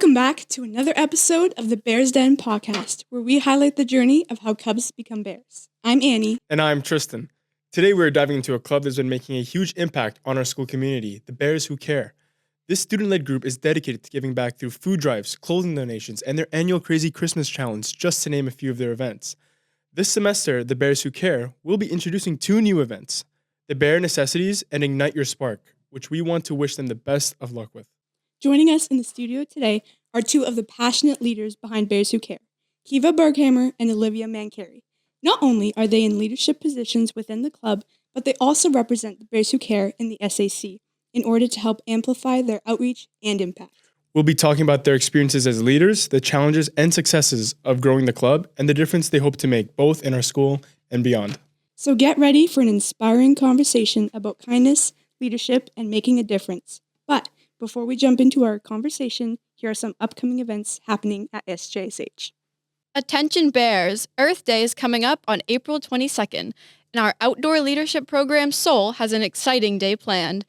Welcome back to another episode of the Bears Den Pawcast, where we highlight the journey of how Cubs become Bears. I'm Annie. And I'm Tristan. Today we're diving into a club that's been making a huge impact on our school community, the Bears Who Care. This student-led group is dedicated to giving back through food drives, clothing donations, and their annual Crazy Christmas Challenge, just to name a few of their events. This semester, the Bears Who Care will be introducing two new events, the Bear Necessities and Ignite Your Spark, which we want to wish them the best of luck with. Joining us in the studio today are two of the passionate leaders behind Bears Who Care, Keeva Berghmer and Olivia Mancari. Not only are they in leadership positions within the club, but they also represent the Bears Who Care in the SAC in order to help amplify their outreach and impact. We'll be talking about their experiences as leaders, the challenges and successes of growing the club, and the difference they hope to make both in our school and beyond. So get ready for an inspiring conversation about kindness, leadership, and making a difference. But before we jump into our conversation, here are some upcoming events happening at SJSH. Attention Bears! Earth Day is coming up on April 22nd, and our outdoor leadership program, Soul, has an exciting day planned.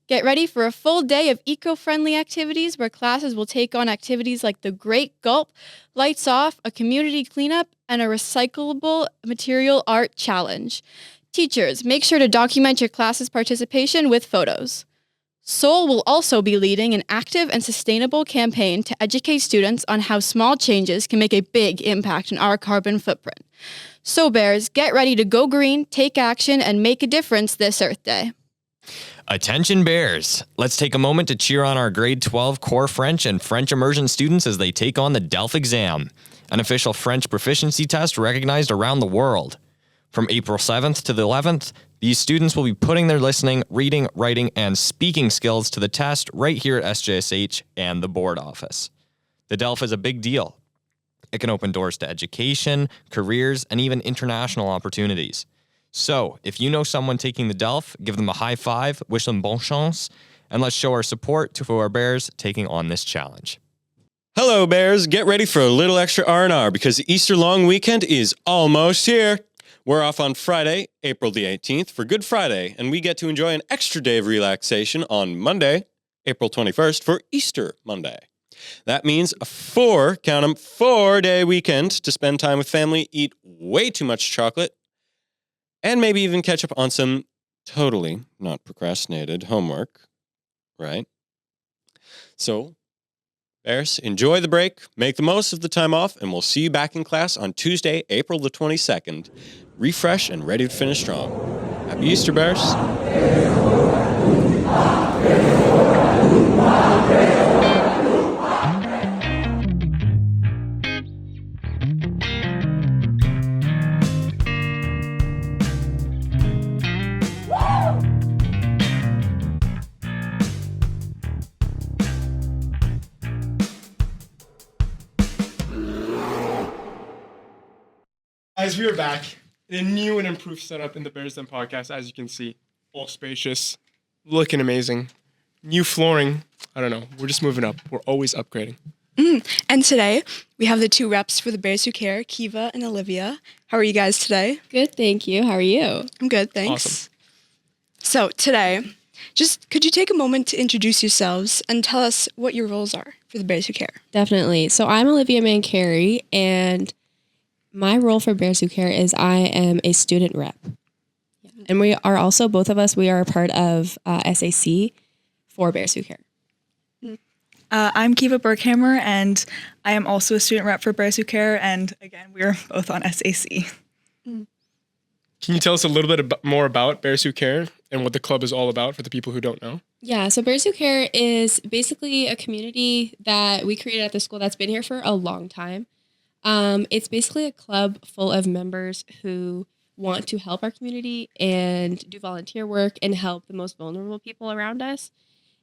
Get ready for a full day of eco-friendly activities where classes will take on activities like the Great Gulp, Lights Off, a community cleanup, and a recyclable material art challenge. Teachers, make sure to document your class's participation with photos. Soul will also be leading an active and sustainable campaign to educate students on how small changes can make a big impact on our carbon footprint. So Bears, get ready to go green, take action, and make a difference this Earth Day. Attention Bears! Let's take a moment to cheer on our grade 12 core French and French immersion students as they take on the DELF exam, an official French proficiency test recognized around the world. From April 7th to the 11th, these students will be putting their listening, reading, writing, and speaking skills to the test right here at SJSH and the board office. The DELF is a big deal. It can open doors to education, careers, and even international opportunities. So, if you know someone taking the DELF, give them a high five, wish them bon chance, and let's show our support to our Bears taking on this challenge. Hello, Bears. Get ready for a little extra R&R because the Easter long weekend is almost here. We're off on Friday, April the 18th for Good Friday, and we get to enjoy an extra day of relaxation on Monday, April 21st for Easter Monday. That means a 4-day weekend to spend time with family, eat way too much chocolate, and maybe even catch up on some totally not procrastinated homework, right? So, Bears, enjoy the break, make the most of the time off, and we'll see you back in class on Tuesday, April the 22nd. Refresh and ready to finish strong. Happy Easter, Bears. Guys, we are back in a new and improved setup in the Bears Den Pawcast, as you can see. All spacious, looking amazing. New flooring. I don't know. We're just moving up. We're always upgrading. And today, we have the two reps for the Bears Who Care, Keeva and Olivia. How are you guys today? Good, thank you. How are you? I'm good, thanks. Awesome. So today, just could you take a moment to introduce yourselves and tell us what your roles are for the Bears Who Care? Definitely. So I'm Olivia Mancari, and my role for Bears Who Care is I am a student rep. And we are also, both of us, we are a part of SAC for Bears Who Care. I'm Keeva Berghmer, and I am also a student rep for Bears Who Care, and again, we are both on SAC. Can you tell us a little bit more about Bears Who Care and what the club is all about for the people who don't know? Yeah, so Bears Who Care is basically a community that we created at the school that's been here for a long time. It's basically a club full of members who want to help our community and do volunteer work and help the most vulnerable people around us.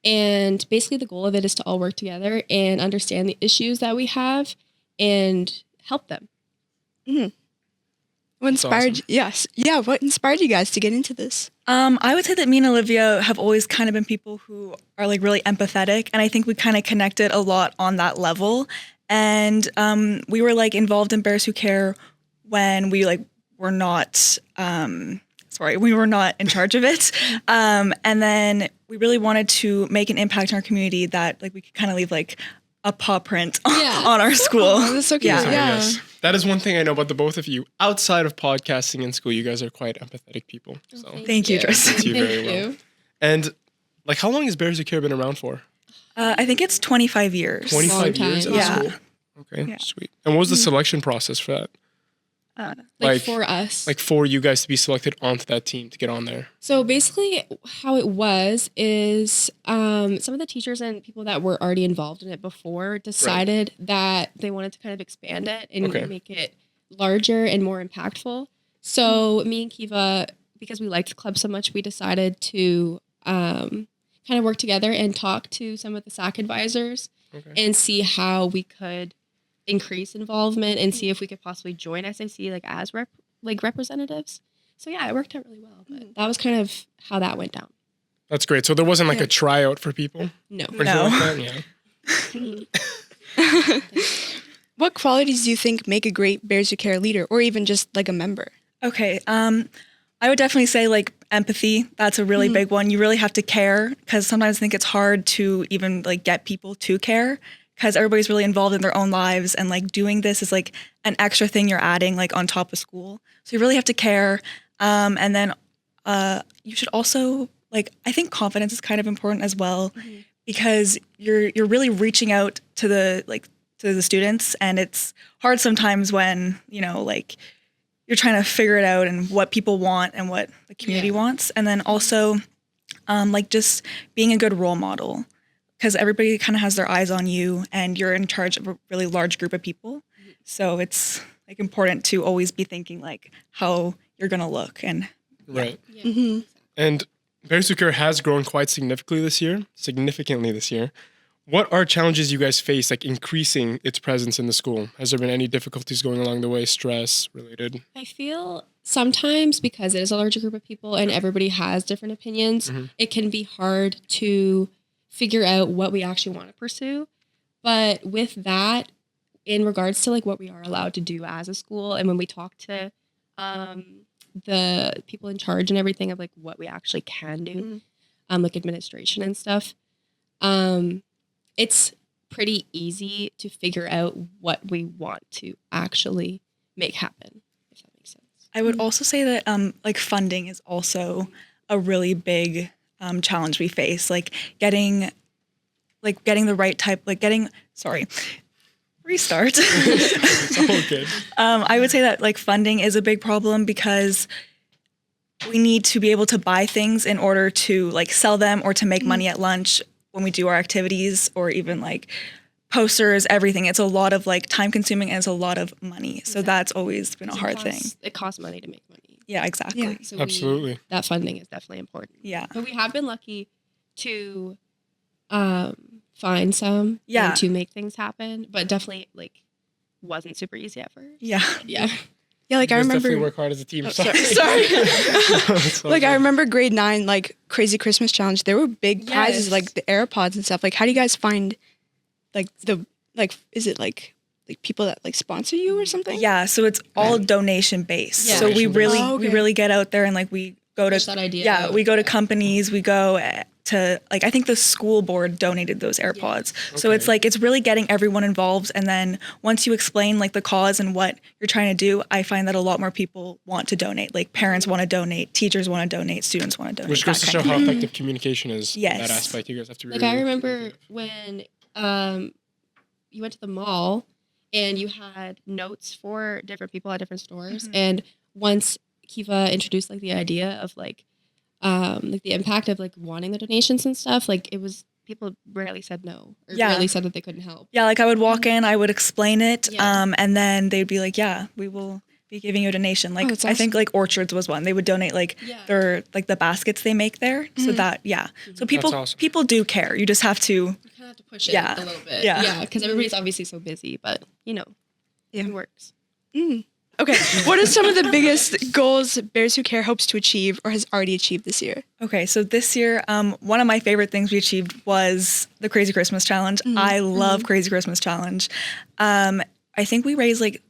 And basically the goal of it is to all work together and understand the issues that we have and help them. Mm-hmm. What inspired? Yes, yeah. What inspired you guys to get into this? I would say that me and Olivia have always kind of been people who are like really empathetic, and I think we kind of connected a lot on that level. And we were like involved in Bears Who Care when we like were not we were not in charge of it. And then we really wanted to make an impact in our community that like we could kind of leave like a paw print Yeah. on our school. Oh, that's so cute. Yeah. So, Yeah. yes, that is one thing I know about the both of you. Outside of podcasting in school, you guys are quite empathetic people. So, Thank you, Tristan. Thank you very Thank well. And like, how long has Bears Who Care been around for? I think it's 25 years. 25 Long years time. at the Yeah. school. Okay, Yeah. sweet. And what was the selection process for that? Like for us. Like for you guys to be selected onto that team to get on there. So basically, how it was is some of the teachers and people that were already involved in it before decided that they wanted to kind of expand it and Okay. make it larger and more impactful. So me and Keeva, because we liked the club so much, we decided to kind of work together and talk to some of the SAC advisors Okay. and see how we could increase involvement and see if we could possibly join SAC like as representatives. So yeah, it worked out really well. But that was kind of how that went down. That's great. So there wasn't like Yeah. a tryout for people? No. Or anything No. like that? Yeah. What qualities do you think make a great Bears Who Care leader, or even just like a member? Okay. I would definitely say like empathy. That's a really big one. You really have to care, because sometimes I think it's hard to even like get people to care, because everybody's really involved in their own lives, and like doing this is like an extra thing you're adding like on top of school. So you really have to care. And then you should also like, I think confidence is kind of important as well, because you're really reaching out to the students, and it's hard sometimes when, you know, like you're trying to figure it out and what people want and what the community wants. And then also like just being a good role model, because everybody kind of has their eyes on you and you're in charge of a really large group of people. So it's like important to always be thinking like how you're going to look. And Right. Mm-hmm. And Bears Who Care has grown quite significantly this year. What are challenges you guys face, like increasing its presence in the school? Has there been any difficulties going along the way, stress related? I feel sometimes because it is a larger group of people and everybody has different opinions, it can be hard to figure out what we actually want to pursue. But with that, in regards to like what we are allowed to do as a school, and when we talk to the people in charge and everything of like what we actually can do, like administration and stuff, it's pretty easy to figure out what we want to actually make happen, if that makes sense. I would also say that like funding is also a really big challenge we face, like getting the right type, like getting, restart. It's all good. I would say that like funding is a big problem, because we need to be able to buy things in order to like sell them or to make money at lunch when we do our activities, or even like posters, everything. It's a lot of like time consuming and it's a lot of money. So that's always been a hard thing. It costs money to make money. Yeah, exactly. Yeah. So Absolutely. that funding is definitely important. Yeah. But we have been lucky to find some Yeah. and to make things happen, but definitely like wasn't super easy at first. Yeah. Yeah. Yeah, like You I guys remember. definitely work hard as a team. Oh, sorry. sorry. It's all Like I good. remember grade 9, like Crazy Christmas Challenge. There were big prizes, Yes. like the AirPods and stuff. Like, how do you guys find, like is it like people that like sponsor you or something? Yeah. So it's all donation based. Yeah. So we Donation-based. really Oh, okay. we really get out there and like we go Push to that idea yeah out. we go to companies, we go to like, I think the school board donated those AirPods. So it's Okay. like it's really getting everyone involved, and then once you explain like the cause and what you're trying to do, I find that a lot more people want to donate. Like parents want to donate, teachers want to donate, students want to donate. Which goes that to kind show of how thing. effective communication is in Yes. that aspect. You guys have to be Like really I remember when you went to the mall and you had notes for different people at different stores, and once Keeva introduced like the idea of like the impact of like wanting the donations and stuff, like it was people rarely said no or Yeah. rarely said that they couldn't help. Yeah, like I would walk in, I would explain it, Yeah. and then they'd be like, "Yeah, we will be giving you a donation." Like that's I think like Orchards was one. They would donate like Yeah. their like the baskets they make there. So that So people awesome. people do care. You just have to. You kind of have to push it Yeah. a little bit. Yeah. Yeah, because everybody's obviously so busy, but you know, it works. Okay. What are some of the biggest goals Bears Who Care hopes to achieve or has already achieved this year? Okay, so this year, one of my favorite things we achieved was the Crazy Christmas Challenge. I love Crazy Christmas Challenge. I think we raised like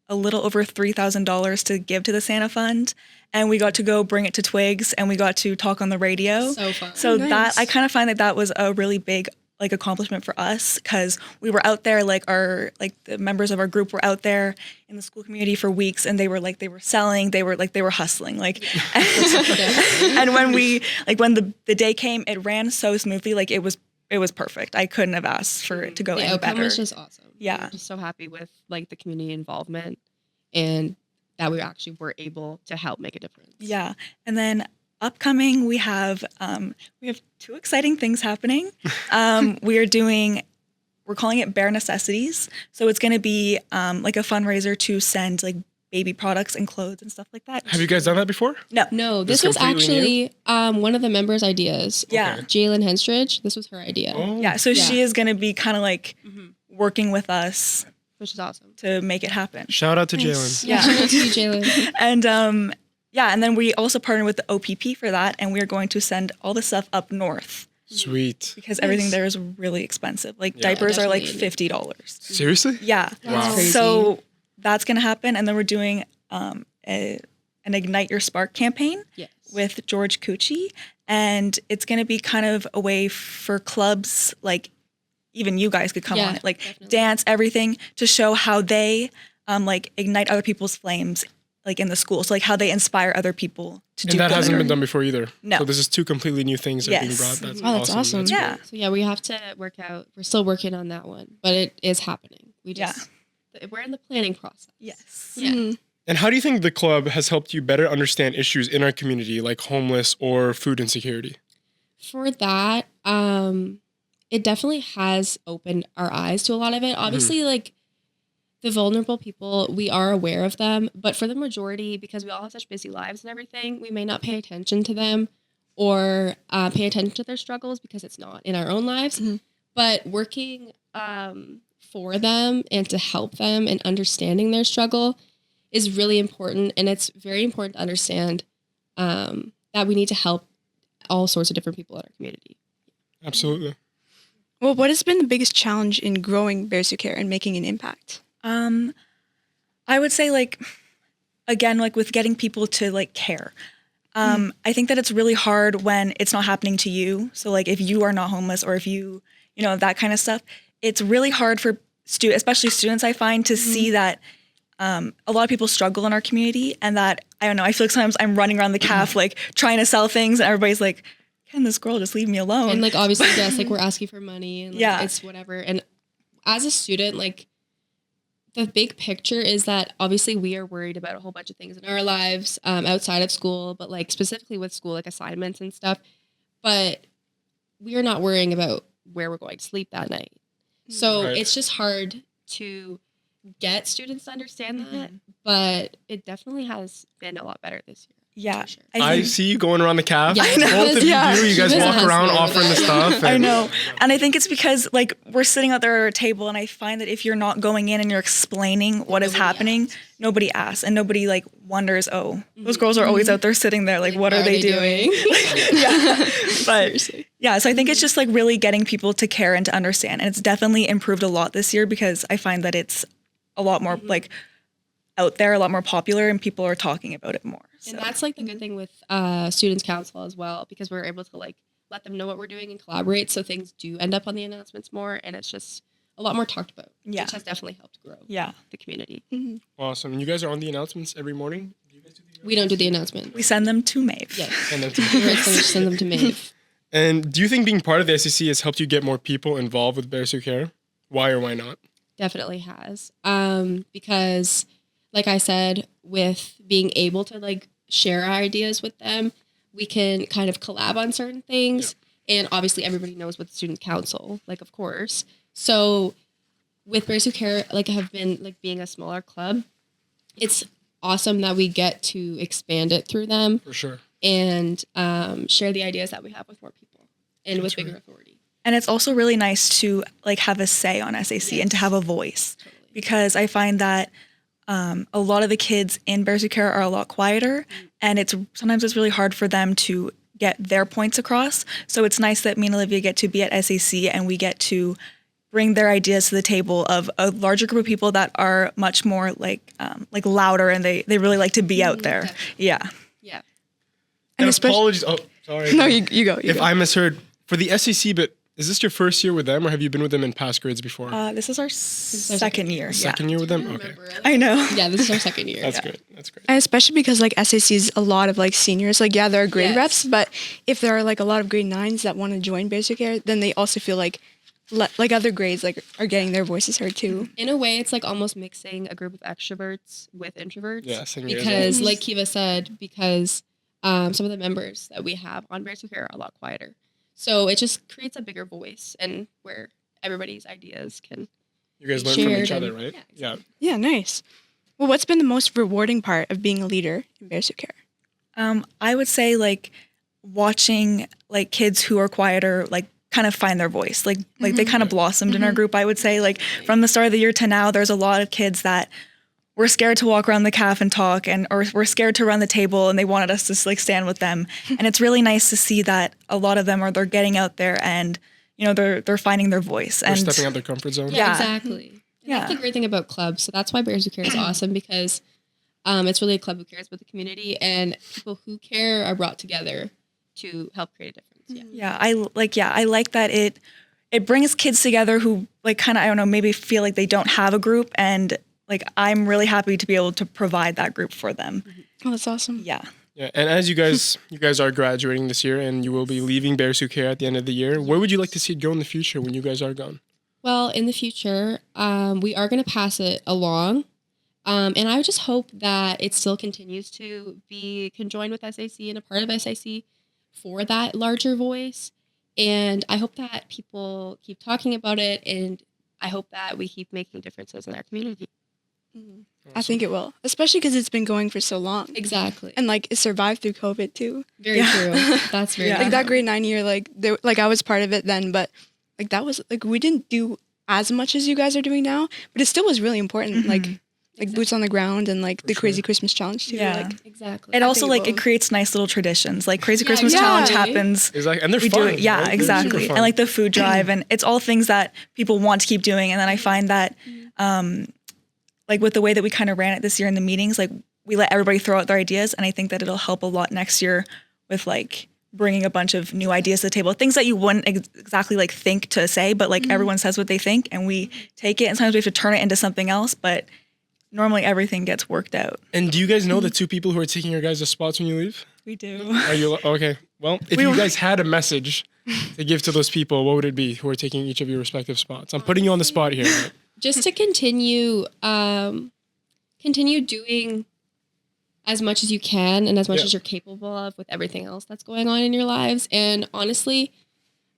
a little over $3,000 to give to the Santa Fund, and we got to go bring it to Twigs, and we got to talk on the radio. So fun. So Nice. that I kind of find that was a really big like accomplishment for us because we were out there, like the members of our group were out there in the school community for weeks, and they were selling, they were hustling, and when the day came, it ran so smoothly, like it was perfect. I couldn't have asked for it to go The any outcome better. was just awesome. Yeah. I'm just so happy with like the community involvement and that we actually were able to help make a difference. Yeah, and then upcoming we have 2 exciting things happening. We're calling it Bare Necessities. So it's going to be like a fundraiser to send like baby products and clothes and stuff like that. Have you guys done that before? No, This this was completely actually one of the members' ideas. Yeah. Jalen Henstridge, this was her idea, Oh. Yeah, so she is going to be kind of like Mhm. working with us which is awesome. to make it happen. Shout out to Nice. Jalen. Yeah. Shout out to you, Jalen. And and then we also partner with the OPP for that, and we're going to send all the stuff up north Sweet. because everything there is really expensive. Like Yeah. diapers are like Definitely. $50. Seriously? Yeah. Wow. Crazy. So that's going to happen, and then we're doing an Ignite Your Spark campaign Yes. with George Cucci, and it's going to be kind of a way for clubs, like even you guys could come Yeah, on it, like definitely. dance, everything, to show how they like ignite other people's flames, like in the school. So like how they inspire other people to do And that hasn't better. been done before either. No. So this is 2 completely new things that are being Yes. brought. That's Oh, that's awesome. That's Yeah. great. So yeah, we have to work out. We're still working on that one, but it is happening. We're in the planning process. Yes. Yeah. Mhm. And how do you think the club has helped you better understand issues in our community like homeless or food insecurity? For that, it definitely has opened our eyes to a lot of it. Obviously, like the vulnerable people, we are aware of them, but for the majority, because we all have such busy lives and everything, we may not pay attention to them or pay attention to their struggles because it's not in our own lives. Mhm. But working for them and to help them and understanding their struggle is really important. And it's very important to understand that we need to help all sorts of different people in our community. Absolutely. Well, what has been the biggest challenge in growing Bears Who Care and making an impact? I would say like, again, like with getting people to like care. I think that it's really hard when it's not happening to you. So like if you are not homeless or if you know, that kind of stuff, it's really hard for especially students, I find, to see that a lot of people struggle in our community, and that, I don't know, I feel like sometimes I'm running around the calf like trying to sell things and everybody's like, can this girl just leave me alone? And like obviously, yes, like we're asking for money and like, Yeah. it's whatever. And as a student, like the big picture is that obviously we are worried about a whole bunch of things in our lives outside of school, but like specifically with school, like assignments and stuff. But we are not worrying about where we're going to sleep that night. So Right. it's just hard to get students to understand that, but it definitely has been a lot better this year. yeah. For sure. I think- see you going around the calf. Yeah, I know. Both of Yeah. you do. You guys She walk doesn't around hustle offering the with stuff. I and- know. And I think it's because like we're sitting out there at a table, and I find that if you're not going in and you're explaining what is Nobody happening, asks. nobody asks, and nobody like wonders, oh, those girls are always out there sitting there, like what are they doing? Yeah. But Seriously. yeah, so I think it's just like really getting people to care and to understand. And it's definitely improved a lot this year because I find that it's a lot more like out there, a lot more popular, and people are talking about it more. So. And that's like the good thing with Students Council as well, because we're able to like let them know what we're doing and collaborate, so things do end up on the announcements more, and it's just a lot more talked about, Yeah. which has definitely helped grow Yeah. the community. Awesome. And you guys are on the announcements every morning? We don't do the announcement. We send them to Maeve. Yes. And then We write them, send them to Maeve. And do you think being part of the SEC has helped you get more people involved with Bears Who Care? Why or why not? Definitely has. Because like I said, with being able to like share our ideas with them, we can kind of collab on certain things. And obviously everybody knows what the Student Council, like of course. So with Bears Who Care, like have been like being a smaller club, it's awesome that we get to expand it through them For sure. and share the ideas that we have with more people and with bigger authority. And it's also really nice to like have a say on SAC and to have a voice, because I find that a lot of the kids in Bears Who Care are a lot quieter, and sometimes it's really hard for them to get their points across. So it's nice that me and Olivia get to be at SAC and we get to bring their ideas to the table of a larger group of people that are much more like louder, and they really like to be out there. Definitely. Yeah. And especially- apologies. Oh, sorry. No, you go. If I misheard, for the SEC, but Is this your first year with them, or have you been with them in past grades before? This is our second year. Second year with them? Okay. I know. Yeah, this is our second year. That's great. That's great. And especially because like SAC's a lot of like seniors. Like yeah, there are grade Yes. reps, but if there are like a lot of grade 9s that want to join Bears Who Care, then they also feel like other grades like are getting their voices heard too. In a way, it's like almost mixing a group of extroverts with introverts. Yeah, same here as Because, like Keeva said, because some of the members that we have on Bears Who Care are a lot quieter. So it just creates a bigger voice and where everybody's ideas can. You guys learn from shared each other, and- right? yeah, Yeah, nice. Well, what's been the most rewarding part of being a leader in Bears Who Care? I would say like watching like kids who are quieter, like kind of find their voice. Like they kind of blossomed in our group. I would say like from the start of the year to now, there's a lot of kids that were scared to walk around the calf and talk, or were scared to run the table, and they wanted us to like stand with them. And it's really nice to see that a lot of them they're getting out there and they're finding their voice They're and stepping out their comfort zone. Yeah. Exactly. And Yeah. That's the great thing about clubs. So that's why Bears Who Care is awesome because it's really a club who cares about the community and people who care are brought together to help create a difference. Yeah. I like that it brings kids together who like kind of I don't know maybe feel like they don't have a group, and like I'm really happy to be able to provide that group for them. Oh, that's awesome. Yeah. Yeah, and as you guys are graduating this year, and you will be leaving Bears Who Care at the end of the year. Where would you like to see it go in the future when you guys are gone? Well, in the future, we are going to pass it along. And I would just hope that it still continues to be conjoined with SAC and a part of SIC for that larger voice. And I hope that people keep talking about it, and I hope that we keep making differences in our community. I think it will, especially because it's been going for so long. Exactly. And like it survived through COVID too. Very true. That's very Yeah. Like that grade 9 year, like I was part of it then, but like that was like we didn't do as much as you guys are doing now, but it still was really important. Like boots on the ground and like the crazy Christmas challenge too. Yeah. Like Exactly. It also think like it it will. creates nice little traditions. Like Crazy Yeah, Christmas exactly. Challenge happens. Exactly, and they're We fun. do it. Yeah, right? They're exactly. super fun. And like the food drive, and it's all things that people want to keep doing. And then I find that, like with the way that we kind of ran it this year in the meetings, like we let everybody throw out their ideas, and I think that it'll help a lot next year with like bringing a bunch of new ideas to the table, things that you wouldn't exactly like think to say, but like everyone says what they think, and we take it. And sometimes we have to turn it into something else, but normally everything gets worked out. And do you guys know the two people who are taking your guys' spots when you leave? We do. Are you okay? Well, if you guys had a message to give to those people, what would it be who are taking each of your respective spots? I'm putting you on the spot here. Right? Just to continue doing as much as you can and as much Yeah. as you're capable of with everything else that's going on in your lives. And honestly,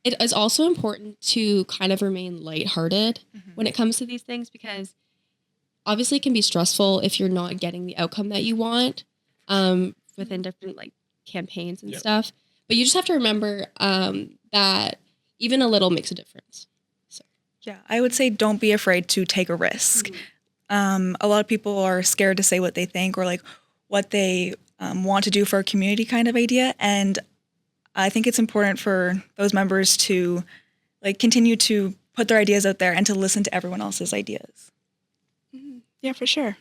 it is also important to kind of remain lighthearted when it comes to these things, because obviously it can be stressful if you're not getting the outcome that you want within different like campaigns and Yeah. stuff. But you just have to remember that even a little makes a difference. Yeah, I would say don't be afraid to take a risk. A lot of people are scared to say what they think or like what they want to do for a community kind of idea. And I think it's important for those members to like continue to put their ideas out there and to listen to everyone else's ideas. yeah, for sure.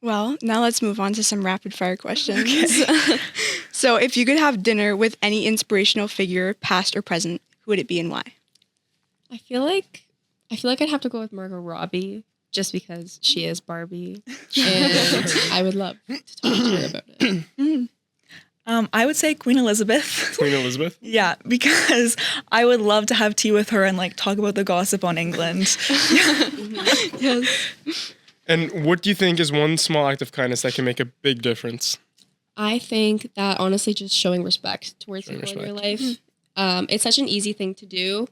Well, now let's move on to some rapid fire questions. So if you could have dinner with any inspirational figure, past or present, who would it be and why? I feel like I'd have to go with Margot Robbie just because she is Barbie, and I would love to talk to her about it. I would say Queen Elizabeth. Queen Elizabeth. Yeah, because I would love to have tea with her and like talk about the gossip on England. Yes. And what do you think is one small act of kindness that can make a big difference? I think that honestly, just showing respect towards Showing people in your respect. life, it's such an easy thing to do,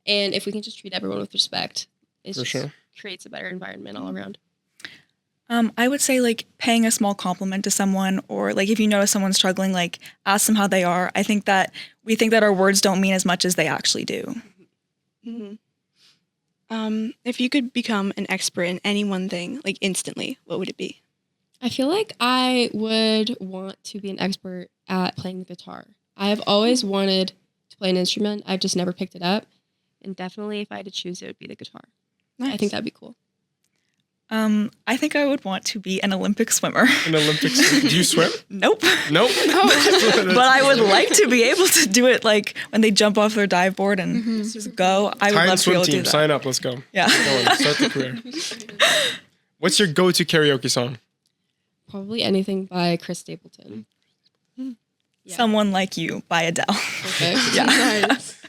and if we can just treat everyone with respect, it For just sure. creates a better environment all around. I would say like paying a small compliment to someone, or like if you notice someone struggling, like ask them how they are. I think that we think that our words don't mean as much as they actually do. If you could become an expert in any one thing, like instantly, what would it be? I feel like I would want to be an expert at playing the guitar. I have always wanted to play an instrument. I've just never picked it up. And definitely if I had to choose, it would be the guitar. I think that'd be cool. I think I would want to be an Olympic swimmer. An Olympic swimmer. Do you swim? Nope. Nope. But I would like to be able to do it like when they jump off their dive board and just go. I would Time love to be swim able to do team. that. Sign up. Let's go. Yeah. Go on, start the career. What's your go-to karaoke song? Probably anything by Chris Stapleton. Yeah. Someone Like You by Adele. Okay. Yeah. Nice.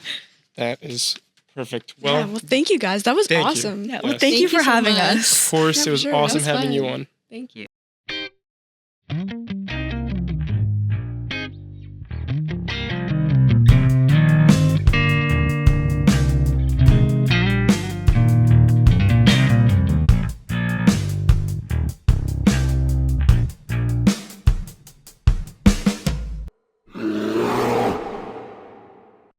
That is perfect. Well, Well, thank you guys. That was thank you. awesome. Yeah, well, Yes. thank you Thank for you so having much. us. of course, Yeah, it for was sure. awesome That was having you fun. on. Thank you.